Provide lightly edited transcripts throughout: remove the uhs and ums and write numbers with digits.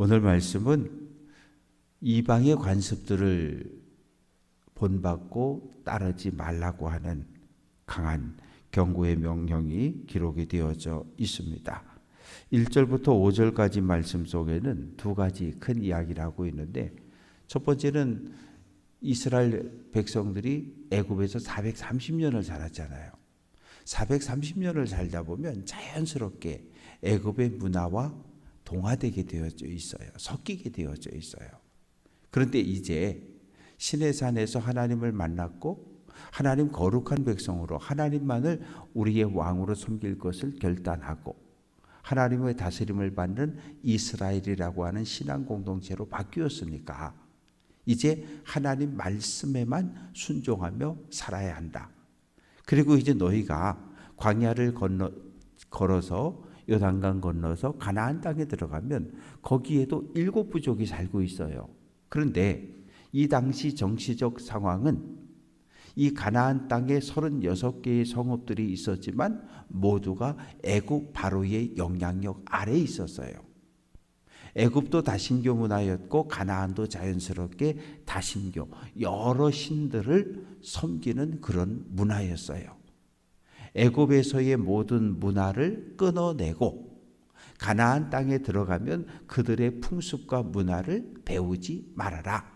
오늘 말씀은 이방의 관습들을 본받고 따르지 말라고 하는 강한 경고의 명령이 기록이 되어져 있습니다. 1절부터 5절까지 말씀 속에는 두 가지 큰 이야기를 하고 있는데, 첫 번째는 이스라엘 백성들이 애굽에서 430년을 살았잖아요. 430년을 살다 보면 자연스럽게 애굽의 문화와 동화되게 되어져 있어요. 섞이게 되어져 있어요. 그런데 이제 시내산에서 하나님을 만났고 하나님 거룩한 백성으로 하나님만을 우리의 왕으로 섬길 것을 결단하고 하나님의 다스림을 받는 이스라엘이라고 하는 신앙 공동체로 바뀌었으니까 이제 하나님 말씀에만 순종하며 살아야 한다. 그리고 이제 너희가 광야를 걸어서 요단강 건너서 가나안 땅에 들어가면 거기에도 7부족이 살고 있어요. 그런데 이 당시 정치적 상황은 이 가나안 땅에 36개의 성읍들이 있었지만 모두가 애굽 바로의 영향력 아래에 있었어요. 애굽도 다신교 문화였고 가나안도 자연스럽게 다신교, 여러 신들을 섬기는 그런 문화였어요. 애굽에서의 모든 문화를 끊어내고 가나안 땅에 들어가면 그들의 풍습과 문화를 배우지 말아라.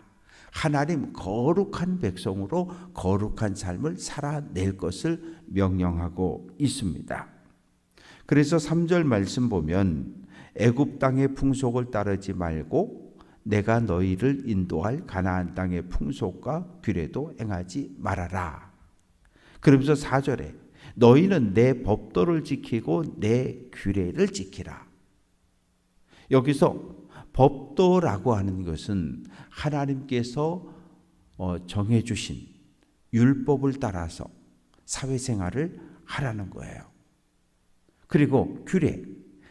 하나님 거룩한 백성으로 거룩한 삶을 살아낼 것을 명령하고 있습니다. 그래서 3절 말씀 보면 애굽 땅의 풍속을 따르지 말고 내가 너희를 인도할 가나안 땅의 풍속과 규례도 행하지 말아라. 그러면서 4절에 너희는 내 법도를 지키고 내 규례를 지키라. 여기서 법도라고 하는 것은 하나님께서 정해주신 율법을 따라서 사회생활을 하라는 거예요. 그리고 규례,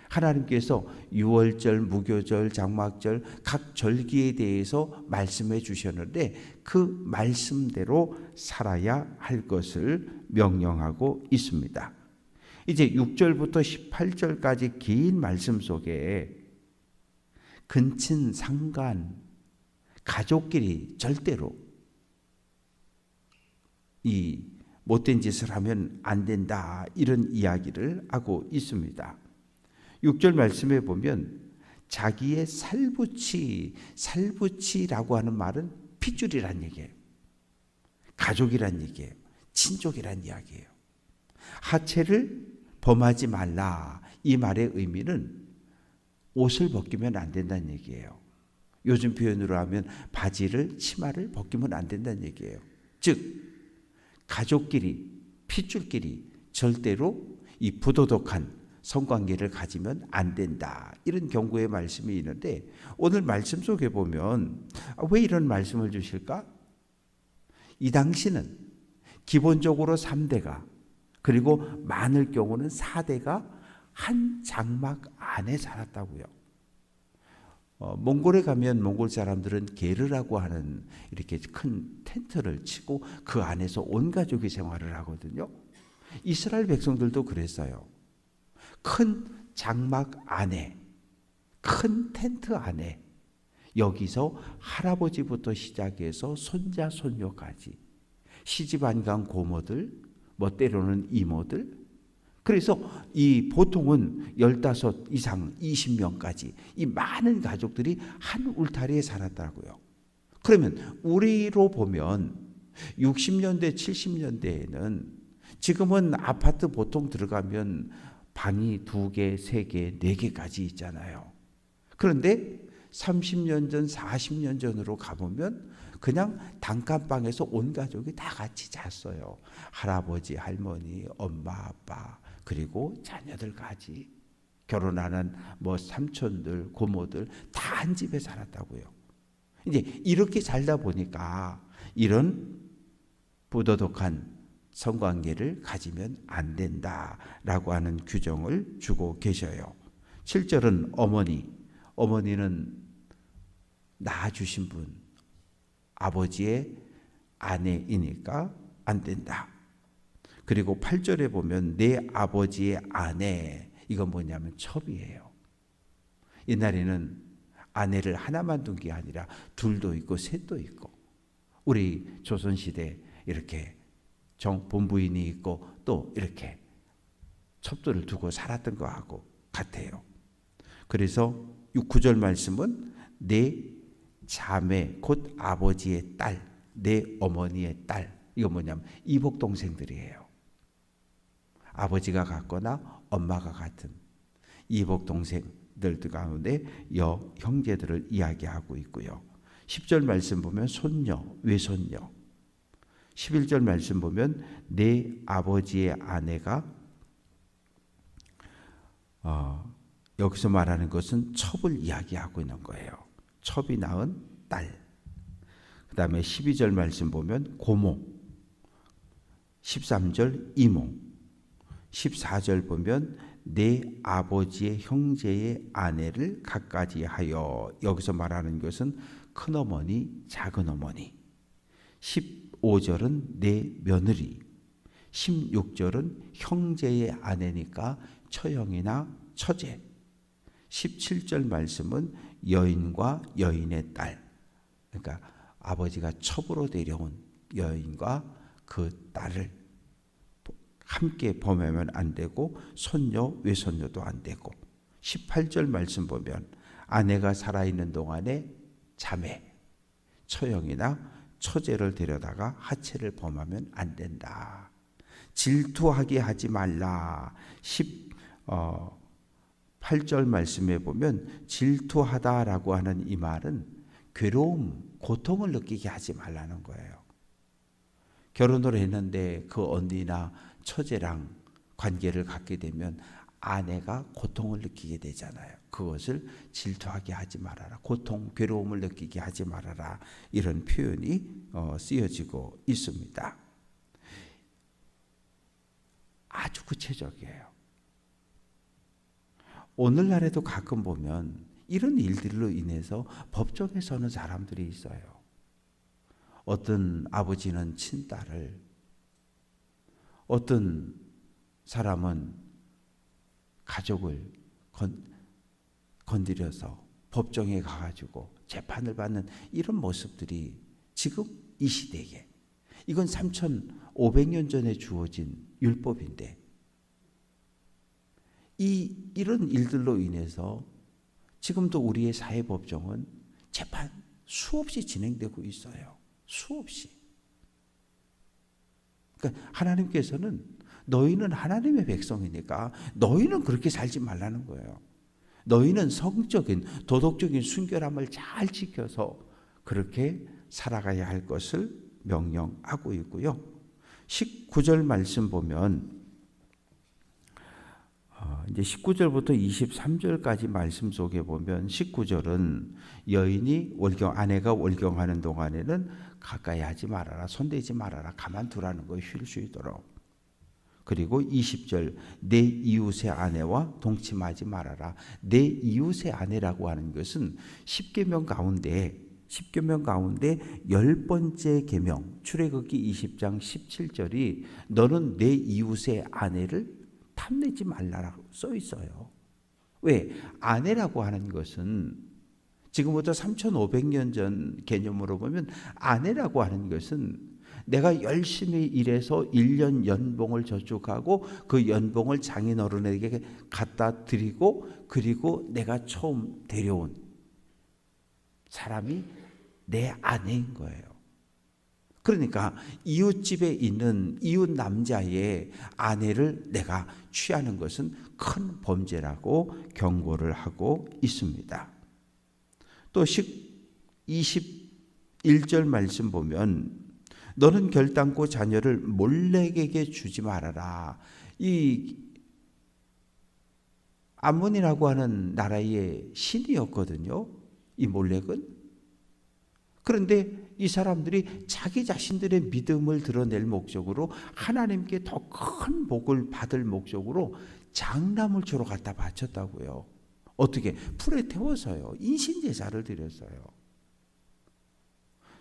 하나님께서 유월절, 무교절, 장막절 각 절기에 대해서 말씀해 주셨는데 그 말씀대로 살아야 할 것을 명령하고 있습니다. 이제 6절부터 18절까지 긴 말씀 속에 근친, 상간, 가족끼리 절대로 이 못된 짓을 하면 안 된다, 이런 이야기를 하고 있습니다. 6절 말씀에 보면 자기의 살붙이라고 하는 말은 핏줄이란 얘기예요. 가족이란 얘기예요. 친족이란 이야기예요. 하체를 범하지 말라, 이 말의 의미는 옷을 벗기면 안 된다는 얘기예요. 요즘 표현으로 하면 바지를, 치마를 벗기면 안 된다는 얘기예요. 즉 가족끼리, 핏줄끼리 절대로 이 부도덕한 성관계를 가지면 안 된다, 이런 경고의 말씀이 있는데 오늘 말씀 속에 보면 왜 이런 말씀을 주실까? 이 당시는 기본적으로 3대가 그리고 많을 경우는 4대가 한 장막 안에 살았다고요. 몽골에 가면 몽골 사람들은 게르라고 하는 이렇게 큰 텐트를 치고 그 안에서 온 가족이 생활을 하거든요. 이스라엘 백성들도 그랬어요. 큰 장막 안에, 큰 텐트 안에, 여기서 할아버지부터 시작해서 손자 손녀까지, 시집 안 간 고모들, 뭐 때로는 이모들, 그래서 이 보통은 15 이상 20명까지 이 많은 가족들이 한 울타리에 살았다고요. 그러면 우리로 보면 60년대 70년대에는 지금은 아파트 보통 들어가면 방이 2개, 3개, 4개까지 있잖아요. 그런데 30년 전, 40년 전으로 가보면 그냥 단칸방에서 온 가족이 다 같이 잤어요. 할아버지, 할머니, 엄마, 아빠, 그리고 자녀들까지, 결혼하는 뭐 삼촌들, 고모들 다 한 집에 살았다고요. 이제 이렇게 살다 보니까 이런 부도덕한 성관계를 가지면 안 된다라고 하는 규정을 주고 계셔요. 7절은 어머니는 낳아주신 분, 아버지의 아내이니까 안 된다. 그리고 8절에 보면 내 아버지의 아내, 이건 뭐냐면 첩이에요. 옛날에는 아내를 하나만 둔 게 아니라 둘도 있고 셋도 있고, 우리 조선시대 이렇게 본부인이 있고 또 이렇게 첩도를 두고 살았던 거하고 같아요. 그래서 9절 말씀은 내 자매 곧 아버지의 딸, 내 어머니의 딸, 이거 뭐냐면 이복 동생들이에요. 아버지가 같거나 엄마가 같은 이복 동생들 가운데 형제들을 이야기하고 있고요. 10절 말씀 보면 손녀, 외손녀. 11절 말씀 보면 내 아버지의 아내가 여기서 말하는 것은 첩을 이야기하고 있는 거예요. 첩이 낳은 딸. 그 다음에 12절 말씀 보면 고모, 13절 이모, 14절 보면 내 아버지의 형제의 아내를 갖가지 하여. 여기서 말하는 것은 큰어머니, 작은어머니. 15절은 내 며느리, 16절은 형제의 아내니까 처형이나 처제. 17절 말씀은 여인과 여인의 딸, 그러니까 아버지가 첩으로 데려온 여인과 그 딸을 함께 범하면 안 되고 손녀, 외손녀도 안 되고. 18절 말씀 보면 아내가 살아있는 동안에 자매, 처형이나 처제를 데려다가 하체를 범하면 안 된다. 질투하게 하지 말라. 18절 말씀에 보면 질투하다라고 하는 이 말은 괴로움, 고통을 느끼게 하지 말라는 거예요. 결혼을 했는데 그 언니나 처제랑 관계를 갖게 되면 아내가 고통을 느끼게 되잖아요. 그것을 질투하게 하지 말아라. 고통, 괴로움을 느끼게 하지 말아라. 이런 표현이 쓰여지고 있습니다. 아주 구체적이에요. 오늘날에도 가끔 보면 이런 일들로 인해서 법정에 서는 사람들이 있어요. 어떤 아버지는 친딸을, 어떤 사람은 가족을 건드려서 법정에 가가지고 재판을 받는 이런 모습들이 지금 이 시대에, 이건 3,500년 전에 주어진 율법인데 이런 일들로 인해서 지금도 우리의 사회법정은 재판 수없이 진행되고 있어요. 수없이. 그러니까 하나님께서는 너희는 하나님의 백성이니까 너희는 그렇게 살지 말라는 거예요. 너희는 성적인, 도덕적인 순결함을 잘 지켜서 그렇게 살아가야 할 것을 명령하고 있고요. 19절 말씀 보면 이제 19절부터 23절까지 말씀 속에 보면 19절은 여인이 아내가 월경하는 동안에는 가까이 하지 말아라, 손대지 말아라, 가만두라는 거예요. 쉴 수 있도록. 그리고 20절 내 이웃의 아내와 동침하지 말아라. 내 이웃의 아내라고 하는 것은 10계명 가운데 10번째 계명, 출애굽기 20장 17절이 너는 내 이웃의 아내를 탐내지 말라라고 써 있어요. 왜? 아내라고 하는 것은 지금부터 3,500년 전 개념으로 보면 아내라고 하는 것은 내가 열심히 일해서 1년 연봉을 저축하고 그 연봉을 장인어른에게 갖다 드리고 그리고 내가 처음 데려온 사람이 내 아내인 거예요. 그러니까 이웃집에 있는 이웃 남자의 아내를 내가 취하는 것은 큰 범죄라고 경고를 하고 있습니다. 또 21절 말씀 보면 너는 결단코 자녀를 몰렉에게 주지 말아라. 이 암몬이라고 하는 나라의 신이었거든요. 이 몰렉은. 그런데 이 사람들이 자기 자신들의 믿음을 드러낼 목적으로 하나님께 더 큰 복을 받을 목적으로 장나물 주로 갖다 바쳤다고요. 어떻게? 불에 태워서요. 인신제사를 드렸어요.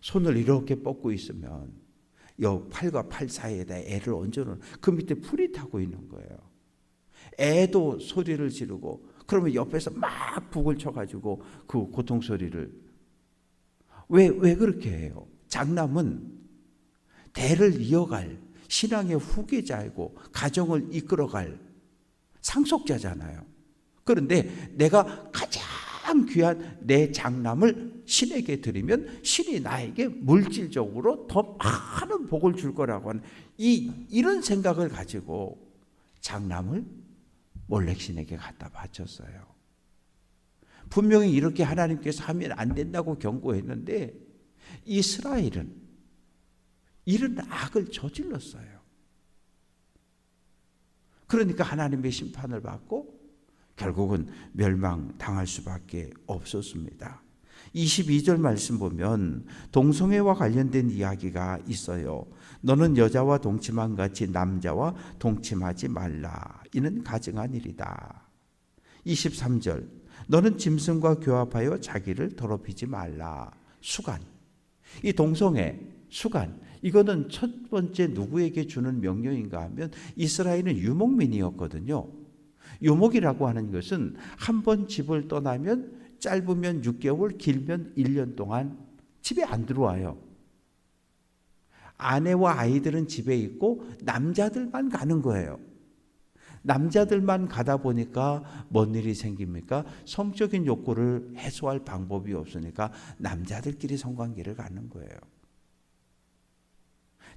손을 이렇게 뻗고 있으면 요 팔과 팔 사이에다 애를 얹어놓은 그 밑에 불이 타고 있는 거예요. 애도 소리를 지르고 그러면 옆에서 막 북을 쳐가지고 그 고통 소리를 왜 그렇게 해요? 장남은 대를 이어갈 신앙의 후계자이고 가정을 이끌어갈 상속자잖아요. 그런데 내가 가장 귀한 내 장남을 신에게 드리면 신이 나에게 물질적으로 더 많은 복을 줄 거라고 하는 이런 생각을 가지고 장남을 몰렉신에게 갖다 바쳤어요. 분명히 이렇게 하나님께서 하면 안 된다고 경고했는데 이스라엘은 이런 악을 저질렀어요. 그러니까 하나님의 심판을 받고 결국은 멸망당할 수밖에 없었습니다. 22절 말씀 보면 동성애와 관련된 이야기가 있어요. 너는 여자와 동침한 같이 남자와 동침하지 말라. 이는 가증한 일이다. 23절 너는 짐승과 교합하여 자기를 더럽히지 말라. 수간. 이 동성애, 수간, 이거는 첫 번째 누구에게 주는 명령인가 하면 이스라엘은 유목민이었거든요. 유목이라고 하는 것은 한 번 집을 떠나면 짧으면 6개월, 길면 1년 동안 집에 안 들어와요. 아내와 아이들은 집에 있고 남자들만 가는 거예요. 남자들만 가다 보니까 뭔 일이 생깁니까? 성적인 욕구를 해소할 방법이 없으니까 남자들끼리 성관계를 갖는 거예요.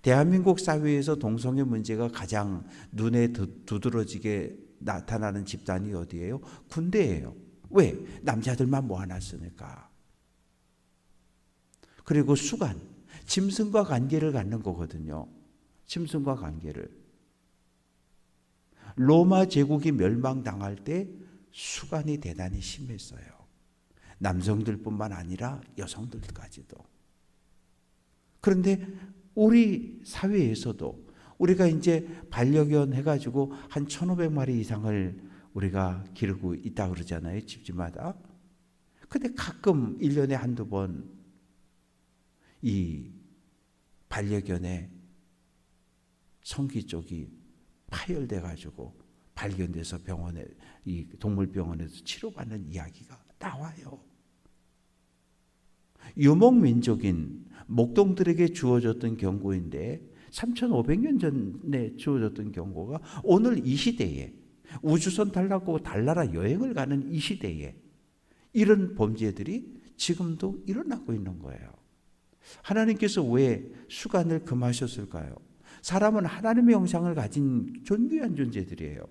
대한민국 사회에서 동성애 문제가 가장 눈에 두드러지게 나타나는 집단이 어디예요? 군대예요. 왜? 남자들만 모아놨으니까. 그리고 수간, 짐승과 관계를 갖는 거거든요. 짐승과 관계를. 로마 제국이 멸망당할 때 수간이 대단히 심했어요. 남성들뿐만 아니라 여성들까지도. 그런데 우리 사회에서도 우리가 이제 반려견 해가지고 한 1,500마리 이상을 우리가 기르고 있다 그러잖아요. 집집마다. 근데 가끔 1년에 한두 번 이 반려견의 성기 쪽이 파열돼 가지고 발견돼서 병원에 이 동물병원에서 치료받는 이야기가 나와요. 유목민족인 목동들에게 주어졌던 경고인데 3,500년 전에 주어졌던 경고가 오늘 이 시대에 우주선 타려고 달나라 여행을 가는 이 시대에 이런 범죄들이 지금도 일어나고 있는 거예요. 하나님께서 왜 수간을 금하셨을까요? 사람은 하나님의 형상을 가진 존귀한 존재들이에요.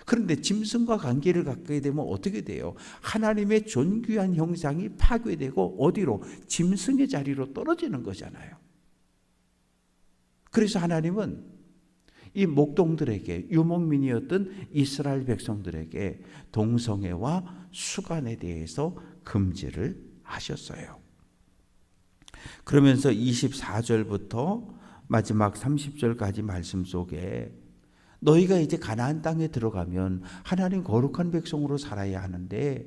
그런데 짐승과 관계를 갖게 되면 어떻게 돼요? 하나님의 존귀한 형상이 파괴되고 어디로? 짐승의 자리로 떨어지는 거잖아요. 그래서 하나님은 이 목동들에게, 유목민이었던 이스라엘 백성들에게 동성애와 수간에 대해서 금지를 하셨어요. 그러면서 24절부터 마지막 30절까지 말씀 속에 너희가 이제 가나안 땅에 들어가면 하나님 거룩한 백성으로 살아야 하는데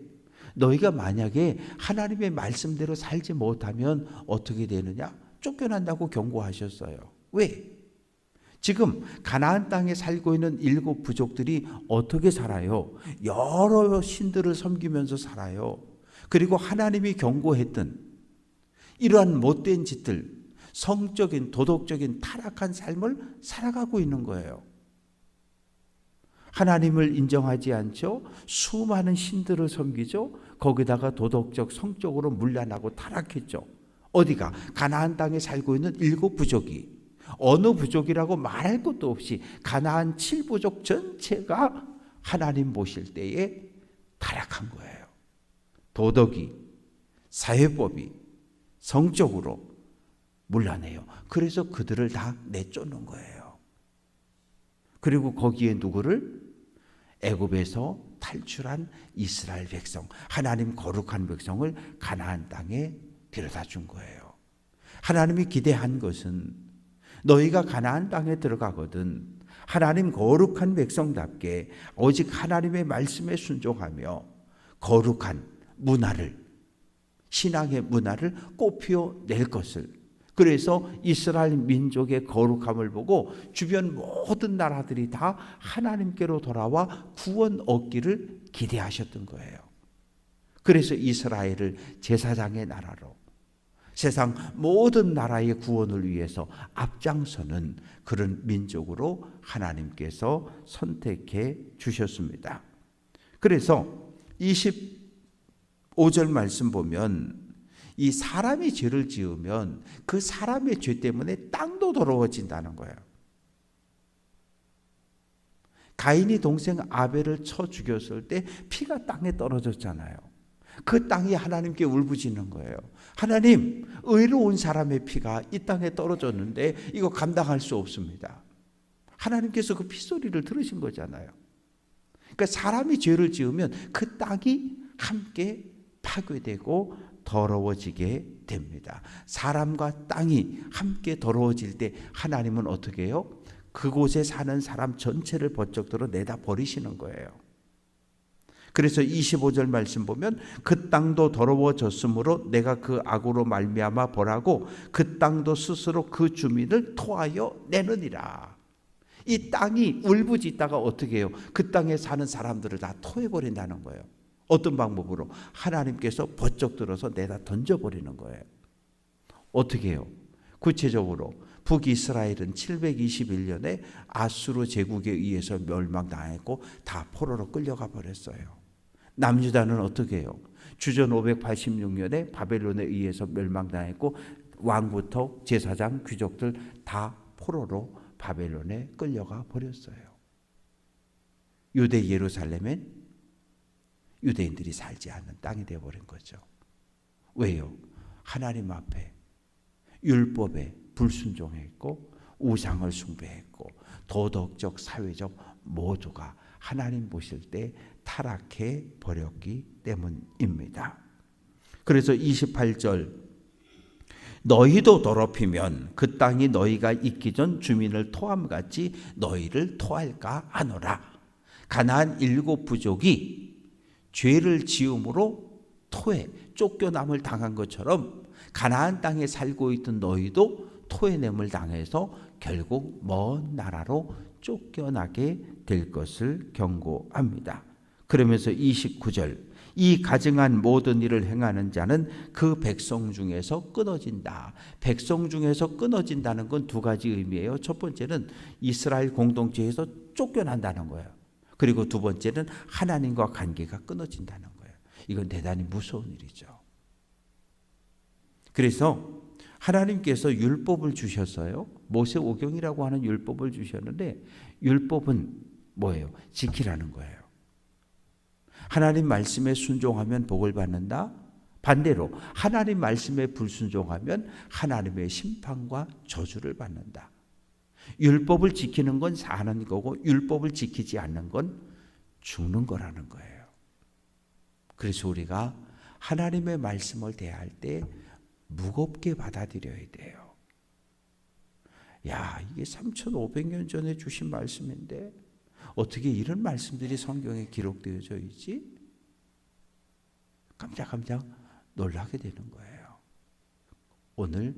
너희가 만약에 하나님의 말씀대로 살지 못하면 어떻게 되느냐? 쫓겨난다고 경고하셨어요. 왜? 지금 가나안 땅에 살고 있는 7 부족들이 어떻게 살아요? 여러 신들을 섬기면서 살아요. 그리고 하나님이 경고했던 이러한 못된 짓들, 성적인 도덕적인 타락한 삶을 살아가고 있는 거예요. 하나님을 인정하지 않죠. 수많은 신들을 섬기죠. 거기다가 도덕적, 성적으로 문란하고 타락했죠. 어디가? 가나안 땅에 살고 있는 7 부족이 어느 부족이라고 말할 것도 없이 가나안 7부족 전체가 하나님 보실 때에 타락한 거예요. 도덕이, 사회법이, 성적으로 문란해요. 그래서 그들을 다 내쫓는 거예요. 그리고 거기에 누구를? 애굽에서 탈출한 이스라엘 백성, 하나님 거룩한 백성을 가나안 땅에 데려다 준 거예요. 하나님이 기대한 것은 너희가 가나안 땅에 들어가거든 하나님 거룩한 백성답게 오직 하나님의 말씀에 순종하며 거룩한 문화를, 신앙의 문화를 꽃피워낼 것을, 그래서 이스라엘 민족의 거룩함을 보고 주변 모든 나라들이 다 하나님께로 돌아와 구원 얻기를 기대하셨던 거예요. 그래서 이스라엘을 제사장의 나라로, 세상 모든 나라의 구원을 위해서 앞장서는 그런 민족으로 하나님께서 선택해 주셨습니다. 그래서 25절 말씀 보면 이 사람이 죄를 지으면 그 사람의 죄 때문에 땅도 더러워진다는 거예요. 가인이 동생 아벨을 쳐 죽였을 때 피가 땅에 떨어졌잖아요. 그 땅이 하나님께 울부짖는 거예요. 하나님, 의로운 사람의 피가 이 땅에 떨어졌는데 이거 감당할 수 없습니다. 하나님께서 그 피소리를 들으신 거잖아요. 그러니까 사람이 죄를 지으면 그 땅이 함께 파괴되고 더러워지게 됩니다. 사람과 땅이 함께 더러워질 때 하나님은 어떻게 해요? 그곳에 사는 사람 전체를 번쩍들어 내다 버리시는 거예요. 그래서 25절 말씀 보면 그 땅도 더러워졌으므로 내가 그 악으로 말미암아 벌하고 그 땅도 스스로 그 주민을 토하여 내느니라. 이 땅이 울부짖다가 어떻게 해요? 그 땅에 사는 사람들을 다 토해버린다는 거예요. 어떤 방법으로? 하나님께서 번쩍 들어서 내다 던져버리는 거예요. 어떻게 해요? 구체적으로 북이스라엘은 721년에 아수르 제국에 의해서 멸망당했고 다 포로로 끌려가 버렸어요. 남유다는 어떻게 해요? 주전 586년에 바벨론에 의해서 멸망당했고 왕부터 제사장, 귀족들 다 포로로 바벨론에 끌려가 버렸어요. 유대 예루살렘엔 유대인들이 살지 않는 땅이 되어버린 거죠. 왜요? 하나님 앞에 율법에 불순종했고 우상을 숭배했고 도덕적, 사회적 모두가 하나님 보실 때 타락해 버렸기 때문입니다. 그래서 28절 너희도 더럽히면 그 땅이 너희가 있기 전 주민을 토함같이 너희를 토할까 하노라. 가나안 7 부족이 죄를 지음으로 토해 쫓겨남을 당한 것처럼 가나안 땅에 살고 있던 너희도 토해냄을 당해서 결국 먼 나라로 쫓겨나게 될 것을 경고합니다. 그러면서 29절 이 가증한 모든 일을 행하는 자는 그 백성 중에서 끊어진다. 백성 중에서 끊어진다는 건 두 가지 의미예요. 첫 번째는 이스라엘 공동체에서 쫓겨난다는 거예요. 그리고 두 번째는 하나님과 관계가 끊어진다는 거예요. 이건 대단히 무서운 일이죠. 그래서 하나님께서 율법을 주셨어요. 모세오경이라고 하는 율법을 주셨는데 율법은 뭐예요? 지키라는 거예요. 하나님 말씀에 순종하면 복을 받는다. 반대로 하나님 말씀에 불순종하면 하나님의 심판과 저주를 받는다. 율법을 지키는 건 사는 거고 율법을 지키지 않는 건 죽는 거라는 거예요. 그래서 우리가 하나님의 말씀을 대할 때 무겁게 받아들여야 돼요. 야, 이게 3,500년 전에 주신 말씀인데 어떻게 이런 말씀들이 성경에 기록되어져 있지? 깜짝깜짝 놀라게 되는 거예요. 오늘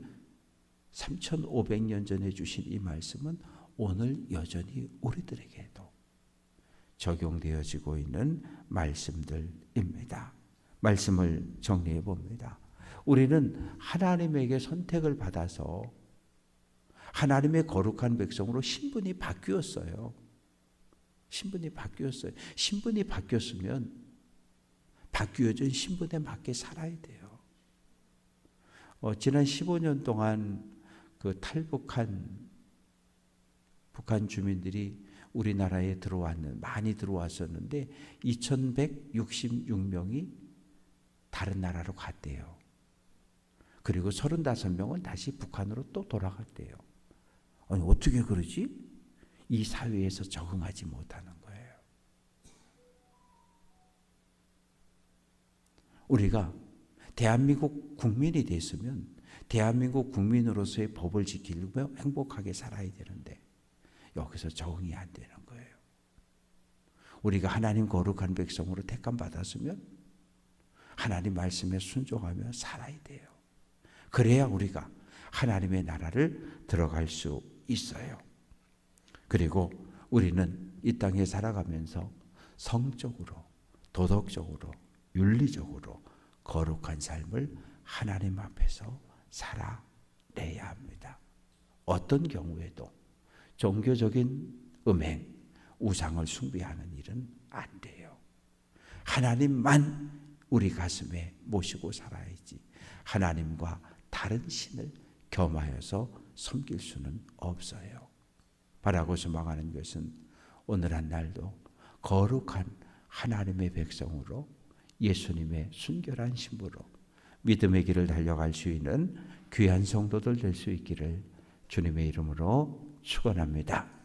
3,500년 전에 주신 이 말씀은 오늘 여전히 우리들에게도 적용되어지고 있는 말씀들입니다. 말씀을 정리해 봅니다. 우리는 하나님에게 선택을 받아서 하나님의 거룩한 백성으로 신분이 바뀌었어요. 신분이 바뀌었어요. 신분이 바뀌었으면 바뀌어진 신분에 맞게 살아야 돼요. 지난 15년 동안 그 탈북한 북한 주민들이 우리나라에 많이 들어왔었는데 2,166명이 다른 나라로 갔대요. 그리고 35명은 다시 북한으로 또 돌아갔대요. 아니, 어떻게 그러지? 이 사회에서 적응하지 못하는 거예요. 우리가 대한민국 국민이 됐으면 대한민국 국민으로서의 법을 지키며 행복하게 살아야 되는데 여기서 적응이 안 되는 거예요. 우리가 하나님 거룩한 백성으로 택함 받았으면 하나님 말씀에 순종하며 살아야 돼요. 그래야 우리가 하나님의 나라를 들어갈 수 있어요. 그리고 우리는 이 땅에 살아가면서 성적으로, 도덕적으로, 윤리적으로 거룩한 삶을 하나님 앞에서 살아내야 합니다. 어떤 경우에도 종교적인 음행, 우상을 숭배하는 일은 안 돼요. 하나님만 우리 가슴에 모시고 살아야지 하나님과 다른 신을 겸하여서 섬길 수는 없어요. 바라고 소망하는 것은 오늘 한 날도 거룩한 하나님의 백성으로 예수님의 순결한 신부로 믿음의 길을 달려갈 수 있는 귀한 성도들 될 수 있기를 주님의 이름으로 축원합니다.